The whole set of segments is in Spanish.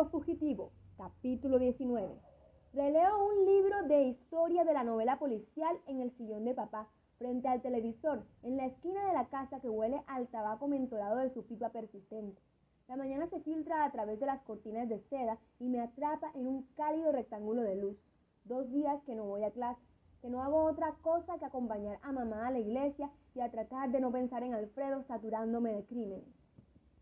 Diario Fugitivo, capítulo 19. Releo un libro de historia de la novela policial en el sillón de papá, frente al televisor, en la esquina de la casa que huele al tabaco mentolado de su pipa persistente. La mañana se filtra a través de las cortinas de seda y me atrapa en un cálido rectángulo de luz. 2 días que no voy a clase, que no hago otra cosa que acompañar a mamá a la iglesia y a tratar de no pensar en Alfredo saturándome de crímenes.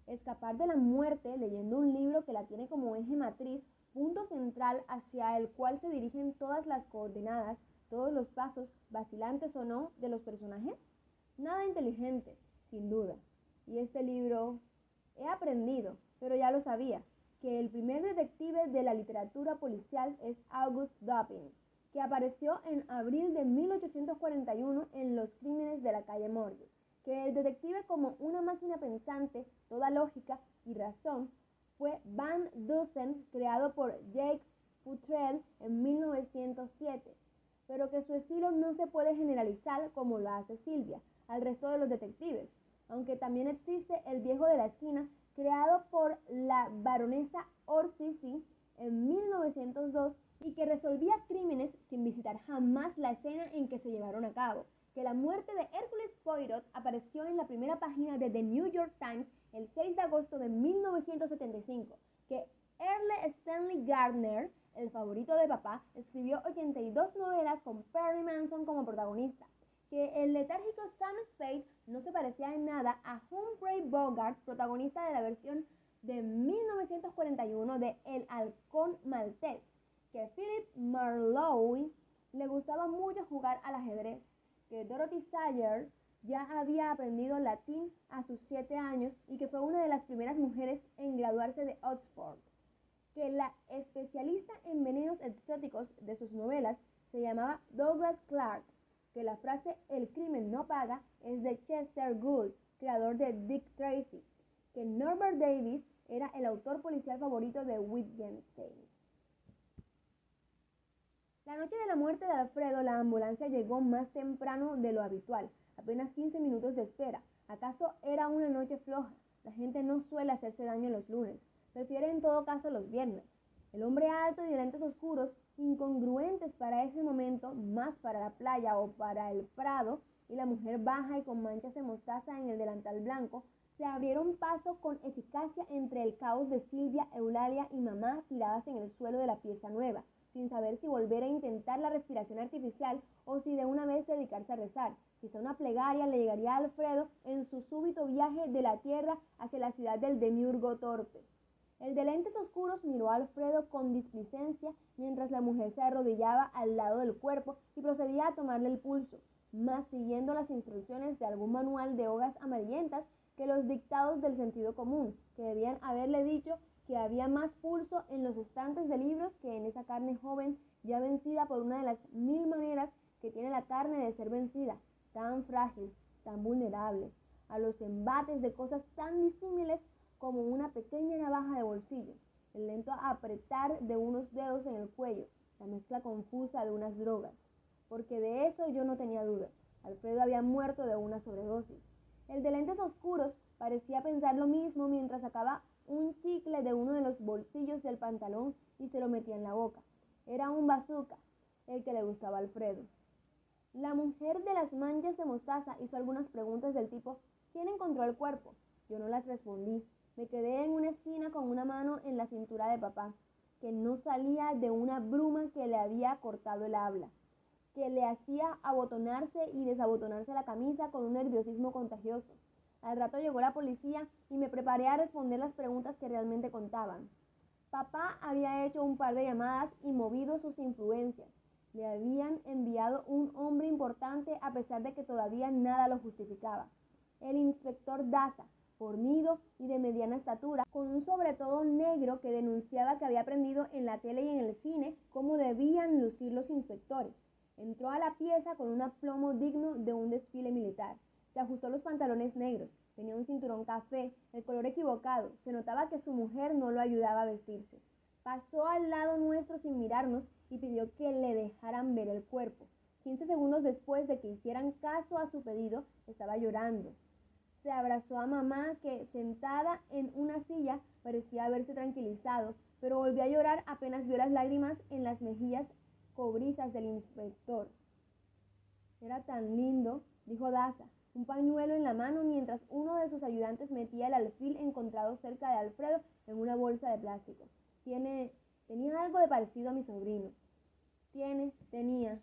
Escapar de la muerte leyendo un libro que la tiene como eje matriz, punto central hacia el cual se dirigen todas las coordenadas, todos los pasos, vacilantes o no, de los personajes. Nada inteligente, sin duda. Y este libro, he aprendido, pero ya lo sabía, que el primer detective de la literatura policial es August Dupin, que apareció en abril de 1841 en Los crímenes de la calle Morgue. Que el detective, como una máquina pensante, toda lógica y razón, fue Van Dusen, creado por Jacques Futrelle en 1907, pero que su estilo no se puede generalizar como lo hace Silvia al resto de los detectives, aunque también existe el viejo de la esquina, creado por la baronesa Orczy en 1902 y que resolvía crímenes sin visitar jamás la escena en que se llevaron a cabo. Que la muerte de Hercules Poirot apareció en la primera página de The New York Times el 6 de agosto de 1975, que Earle Stanley Gardner, el favorito de papá, escribió 82 novelas con Perry Mason como protagonista, que el letárgico Sam Spade no se parecía en nada a Humphrey Bogart, protagonista de la versión de 1941 de El Halcón Maltés, que Philip Marlowe le gustaba mucho jugar al ajedrez, que Dorothy Sayers ya había aprendido latín a sus 7 años y que fue una de las primeras mujeres en graduarse de Oxford, que la especialista en venenos exóticos de sus novelas se llamaba Douglas Clark, que la frase "el crimen no paga" es de Chester Gould, creador de Dick Tracy, que Norbert Davis era el autor policial favorito de Wittgenstein. La noche de la muerte de Alfredo, la ambulancia llegó más temprano de lo habitual, apenas 15 minutos de espera. ¿Acaso era una noche floja? La gente no suele hacerse daño los lunes, prefiere en todo caso los viernes. El hombre alto y de lentes oscuros, incongruentes para ese momento, más para la playa o para el prado, y la mujer baja y con manchas de mostaza en el delantal blanco, se abrieron paso con eficacia entre el caos de Silvia, Eulalia y mamá tiradas en el suelo de la pieza nueva, sin saber si volver a intentar la respiración artificial o si de una vez dedicarse a rezar. Quizá una plegaria le llegaría a Alfredo en su súbito viaje de la tierra hacia la ciudad del demiurgo torpe. El de lentes oscuros miró a Alfredo con displicencia mientras la mujer se arrodillaba al lado del cuerpo y procedía a tomarle el pulso, más siguiendo las instrucciones de algún manual de hojas amarillentas que los dictados del sentido común, que debían haberle dicho que había más pulso en los estantes de libros que en esa carne joven ya vencida por una de las 1000 maneras que tiene la carne de ser vencida, tan frágil, tan vulnerable, a los embates de cosas tan disímiles como una pequeña navaja de bolsillo, el lento apretar de unos dedos en el cuello, la mezcla confusa de unas drogas. Porque de eso yo no tenía dudas. Alfredo había muerto de una sobredosis. El de lentes oscuros parecía pensar lo mismo mientras sacaba un chicle de uno de los bolsillos del pantalón y se lo metía en la boca. Era un bazooka, el que le gustaba a Alfredo. La mujer de las manchas de mostaza hizo algunas preguntas del tipo: ¿quién encontró el cuerpo? Yo no las respondí. Me quedé en una esquina con una mano en la cintura de papá, que no salía de una bruma que le había cortado el habla, que le hacía abotonarse y desabotonarse la camisa con un nerviosismo contagioso. Al rato llegó la policía y me preparé a responder las preguntas que realmente contaban. Papá había hecho un par de llamadas y movido sus influencias. Le habían enviado un hombre importante a pesar de que todavía nada lo justificaba. El inspector Daza, fornido y de mediana estatura, con un sobretodo negro que denunciaba que había aprendido en la tele y en el cine cómo debían lucir los inspectores. Entró a la pieza con un aplomo digno de un desfile militar. Se ajustó los pantalones negros, tenía un cinturón café, el color equivocado, se notaba que su mujer no lo ayudaba a vestirse. Pasó al lado nuestro sin mirarnos y pidió que le dejaran ver el cuerpo. 15 segundos después de que hicieran caso a su pedido, estaba llorando. Se abrazó a mamá, que sentada en una silla parecía haberse tranquilizado, pero volvió a llorar apenas vio las lágrimas en las mejillas cobrizas del inspector. Era tan lindo, dijo Daza, un pañuelo en la mano mientras uno de sus ayudantes metía el alfil encontrado cerca de Alfredo en una bolsa de plástico. Tenía algo de parecido a mi sobrino. Tenía.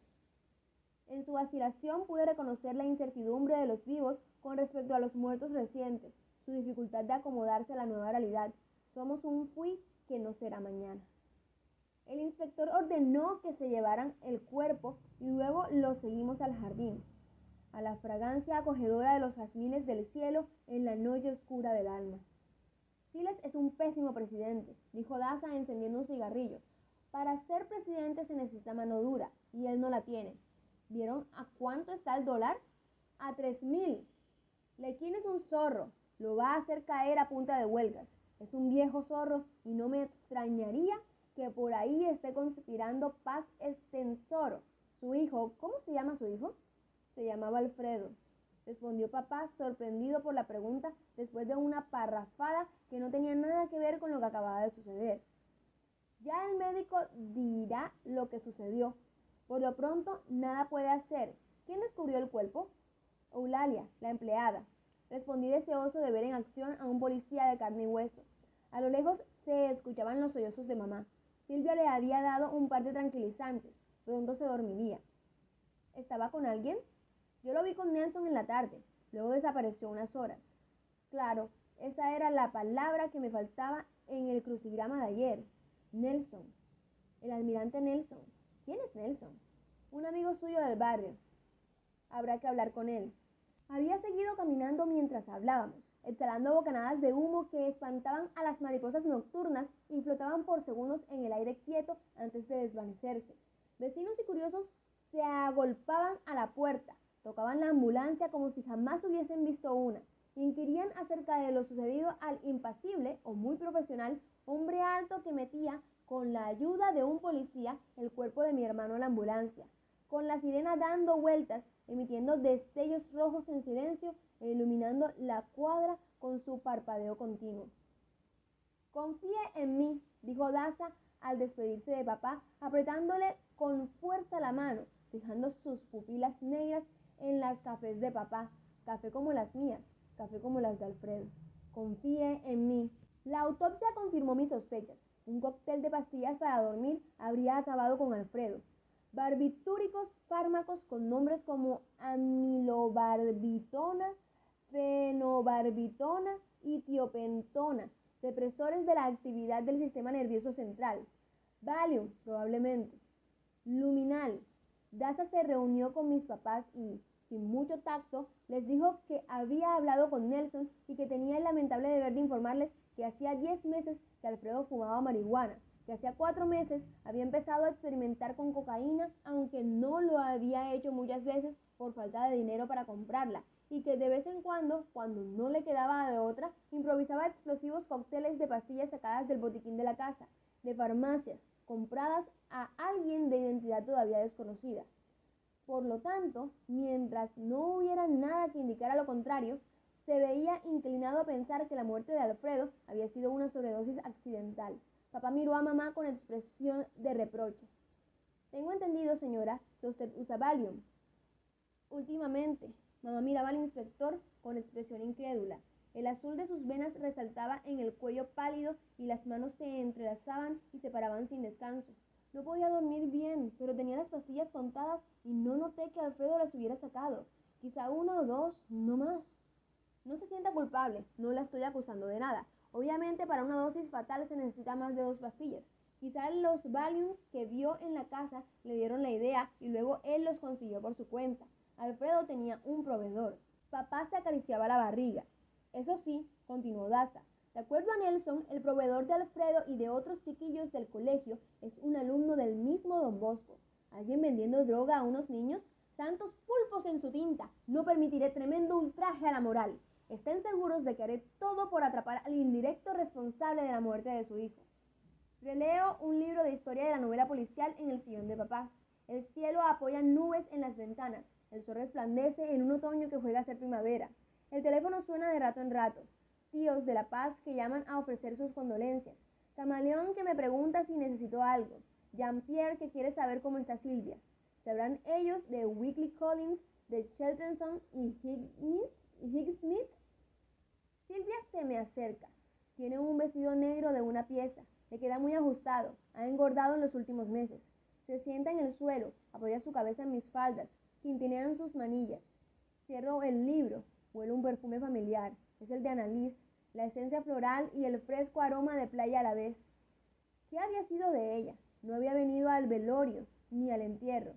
En su vacilación pude reconocer la incertidumbre de los vivos con respecto a los muertos recientes, su dificultad de acomodarse a la nueva realidad. Somos un fui que no será mañana. El inspector ordenó que se llevaran el cuerpo y luego lo seguimos al jardín, a la fragancia acogedora de los jazmines del cielo en la noche oscura del alma. Siles es un pésimo presidente, dijo Daza encendiendo un cigarrillo. Para ser presidente se necesita mano dura, y él no la tiene. ¿Vieron a cuánto está el dólar? A 3.000. Lequín es un zorro, lo va a hacer caer a punta de huelgas. Es un viejo zorro y no me extrañaría que por ahí esté conspirando Paz Estensoro. Su hijo, ¿cómo se llama su hijo? Se llamaba Alfredo, respondió papá, sorprendido por la pregunta después de una parrafada que no tenía nada que ver con lo que acababa de suceder. Ya el médico dirá lo que sucedió. Por lo pronto, nada puede hacer. ¿Quién descubrió el cuerpo? Eulalia, la empleada. Respondí deseoso de ver en acción a un policía de carne y hueso. A lo lejos se escuchaban los sollozos de mamá. Silvia le había dado un par de tranquilizantes. Pronto se dormiría. ¿Estaba con alguien? Yo lo vi con Nelson en la tarde. Luego desapareció unas horas. Claro, esa era la palabra que me faltaba en el crucigrama de ayer. Nelson. El almirante Nelson. ¿Quién es Nelson? Un amigo suyo del barrio. Habrá que hablar con él. Había seguido caminando mientras hablábamos, exhalando bocanadas de humo que espantaban a las mariposas nocturnas y flotaban por segundos en el aire quieto antes de desvanecerse. Vecinos y curiosos se agolpaban a la puerta, tocaban la ambulancia como si jamás hubiesen visto una, inquirían acerca de lo sucedido al impasible o muy profesional hombre alto que metía, con la ayuda de un policía, el cuerpo de mi hermano en la ambulancia, con la sirena dando vueltas, emitiendo destellos rojos en silencio e iluminando la cuadra con su parpadeo continuo. Confíe en mí, dijo Daza al despedirse de papá, apretándole con fuerza la mano, fijando sus pupilas negras en las cafés de papá, café como las mías, café como las de Alfredo. Confíe en mí. La autopsia confirmó mis sospechas. Un cóctel de pastillas para dormir habría acabado con Alfredo. Barbitúricos fármacos con nombres como amilobarbitona, fenobarbitona y tiopentona, depresores de la actividad del sistema nervioso central. Valium, probablemente. Luminal. Daza se reunió con mis papás y, sin mucho tacto, les dijo que había hablado con Nelson y que tenía el lamentable deber de informarles que hacía 10 meses que Alfredo fumaba marihuana, que hacía 4 meses había empezado a experimentar con cocaína, aunque no lo había hecho muchas veces por falta de dinero para comprarla, y que de vez en cuando no le quedaba de otra, improvisaba explosivos cócteles de pastillas sacadas del botiquín de la casa, de farmacias, compradas a alguien de identidad todavía desconocida. Por lo tanto, mientras no hubiera nada que indicara lo contrario, se veía inclinado a pensar que la muerte de Alfredo había sido una sobredosis accidental. Papá miró a mamá con expresión de reproche. Tengo entendido, señora, que usted usa Valium. Últimamente, mamá miraba al inspector con expresión incrédula. El azul de sus venas resaltaba en el cuello pálido y las manos se entrelazaban y se paraban sin descanso. No podía dormir bien, pero tenía las pastillas contadas y no noté que Alfredo las hubiera sacado. Quizá una o dos, no más. No se sienta culpable, no la estoy acusando de nada. Obviamente para una dosis fatal se necesita más de 2 pastillas. Quizá los Valiums que vio en la casa le dieron la idea y luego él los consiguió por su cuenta. Alfredo tenía un proveedor. Papá se acariciaba la barriga. Eso sí, continuó Daza, de acuerdo a Nelson, el proveedor de Alfredo y de otros chiquillos del colegio es un alumno del mismo Don Bosco. ¿Alguien vendiendo droga a unos niños? Santos pulpos en su tinta. No permitiré tremendo ultraje a la moral. Estén seguros de que haré todo por atrapar al indirecto responsable de la muerte de su hijo. Releo un libro de historia de la novela policial en el sillón de papá. El cielo apoya nubes en las ventanas. El sol resplandece en un otoño que juega a ser primavera. El teléfono suena de rato en rato. Tíos de La Paz que llaman a ofrecer sus condolencias. Camaleón que me pregunta si necesito algo. Jean-Pierre que quiere saber cómo está Silvia. ¿Sabrán ellos de Weekly Collins, de Cheltenham y Higgsmith? Silvia se me acerca. Tiene un vestido negro de una pieza. Le queda muy ajustado. Ha engordado en los últimos meses. Se sienta en el suelo, apoya su cabeza en mis faldas, tintinean sus manillas. Cierro el libro. Huele un perfume familiar. Es el de Annalise, la esencia floral y el fresco aroma de playa a la vez. ¿Qué había sido de ella? No había venido al velorio ni al entierro.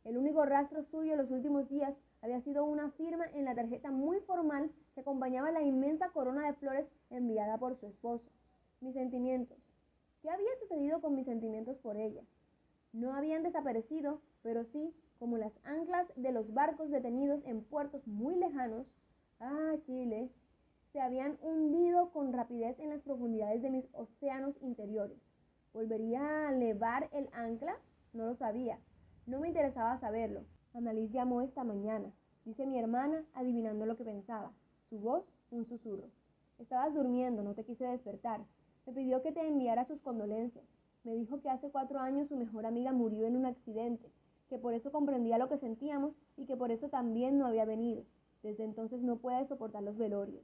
El único rastro suyo en los últimos días había sido una firma en la tarjeta muy formal que acompañaba la inmensa corona de flores enviada por su esposo. Mis sentimientos. ¿Qué había sucedido con mis sentimientos por ella? No habían desaparecido, pero sí, como las anclas de los barcos detenidos en puertos muy lejanos, Chile, se habían hundido con rapidez en las profundidades de mis océanos interiores. ¿Volvería a levar el ancla? No lo sabía. No me interesaba saberlo. Annalise llamó esta mañana, dice mi hermana, adivinando lo que pensaba. Su voz, un susurro. Estabas durmiendo, no te quise despertar. Me pidió que te enviara sus condolencias. Me dijo que hace 4 años su mejor amiga murió en un accidente, que por eso comprendía lo que sentíamos y que por eso también no había venido. Desde entonces no puede soportar los velorios.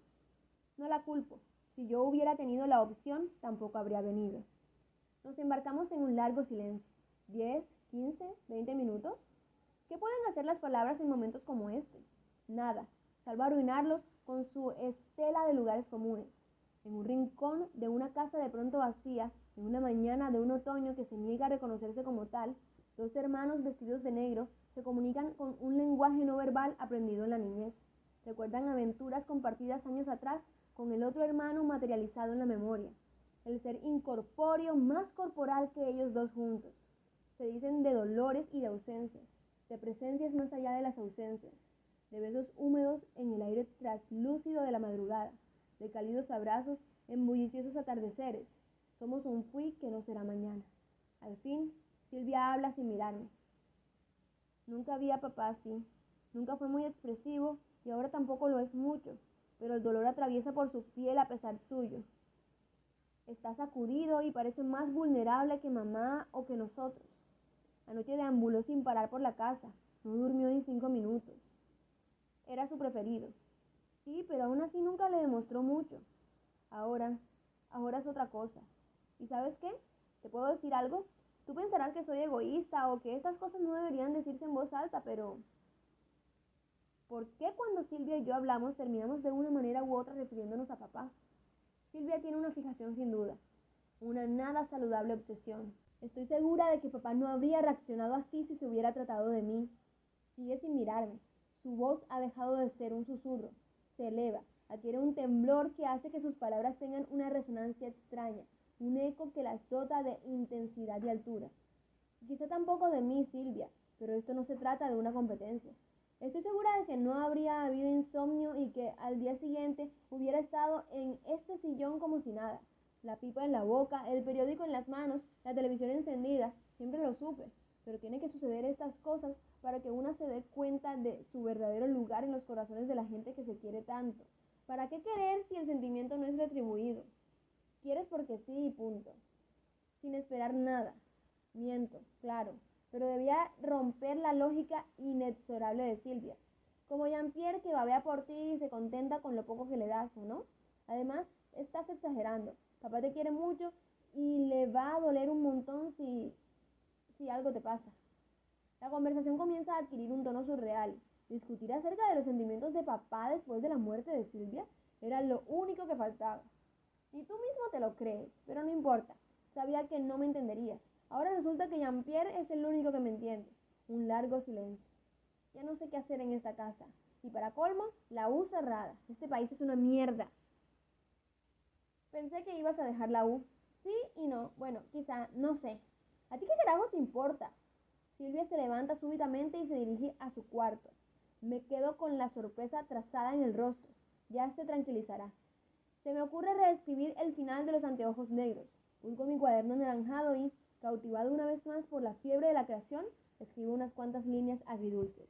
No la culpo. Si yo hubiera tenido la opción, tampoco habría venido. Nos embarcamos en un largo silencio. 10, 15, 20 minutos. ¿Qué pueden hacer las palabras en momentos como este? Nada, salvo arruinarlos con su estela de lugares comunes. En un rincón de una casa de pronto vacía, en una mañana de un otoño que se niega a reconocerse como tal, 2 hermanos vestidos de negro se comunican con un lenguaje no verbal aprendido en la niñez. Recuerdan aventuras compartidas años atrás con el otro hermano materializado en la memoria. El ser incorpóreo más corporal que ellos dos juntos. Se dicen de dolores y de ausencias, de presencias más allá de las ausencias, de besos húmedos en el aire traslúcido de la madrugada, de cálidos abrazos en bulliciosos atardeceres. Somos un fui que no será mañana. Al fin, Silvia habla sin mirarme. Nunca vi a papá así. Nunca fue muy expresivo y ahora tampoco lo es mucho, pero el dolor atraviesa por su piel a pesar suyo. Está sacudido y parece más vulnerable que mamá o que nosotros. Anoche deambuló sin parar por la casa. No durmió ni 5 minutos. Era su preferido. Sí, pero aún así nunca le demostró mucho. Ahora es otra cosa. ¿Y sabes qué? ¿Te puedo decir algo? Tú pensarás que soy egoísta o que estas cosas no deberían decirse en voz alta, pero ¿por qué cuando Silvia y yo hablamos terminamos de una manera u otra refiriéndonos a papá? Silvia tiene una fijación sin duda, una nada saludable obsesión. Estoy segura de que papá no habría reaccionado así si se hubiera tratado de mí. Sigue sin mirarme. Su voz ha dejado de ser un susurro. Se eleva, adquiere un temblor que hace que sus palabras tengan una resonancia extraña, un eco que las dota de intensidad y altura. Quizá tampoco de mí, Silvia, pero esto no se trata de una competencia. Estoy segura de que no habría habido insomnio y que al día siguiente hubiera estado en este sillón como si nada. La pipa en la boca, el periódico en las manos, la televisión encendida, siempre lo supe, pero tiene que suceder estas cosas para que una se dé cuenta de su verdadero lugar en los corazones de la gente que se quiere tanto. ¿Para qué querer si el sentimiento no es retribuido? Quieres porque sí y punto, sin esperar nada. Miento, claro, pero debía romper la lógica inexorable de Silvia. Como Jean-Pierre que babea por ti y se contenta con lo poco que le das, ¿o no? Además, estás exagerando. Papá te quiere mucho y le va a doler un montón si algo te pasa. La conversación comienza a adquirir un tono surreal. Discutir acerca de los sentimientos de papá después de la muerte de Silvia era lo único que faltaba. Y tú mismo te lo crees, pero no importa. Sabía que no me entenderías. Ahora resulta que Jean-Pierre es el único que me entiende. Un largo silencio. Ya no sé qué hacer en esta casa. Y para colmo, la U cerrada. Este país es una mierda. Pensé que ibas a dejar la U. Sí y no. Bueno, quizá, no sé. ¿A ti qué carajo te importa? Silvia se levanta súbitamente y se dirige a su cuarto. Me quedo con la sorpresa trazada en el rostro. Ya se tranquilizará. Se me ocurre reescribir el final de Los anteojos negros. Busco mi cuaderno anaranjado y, cautivado una vez más por la fiebre de la creación, escribo unas cuantas líneas agridulces.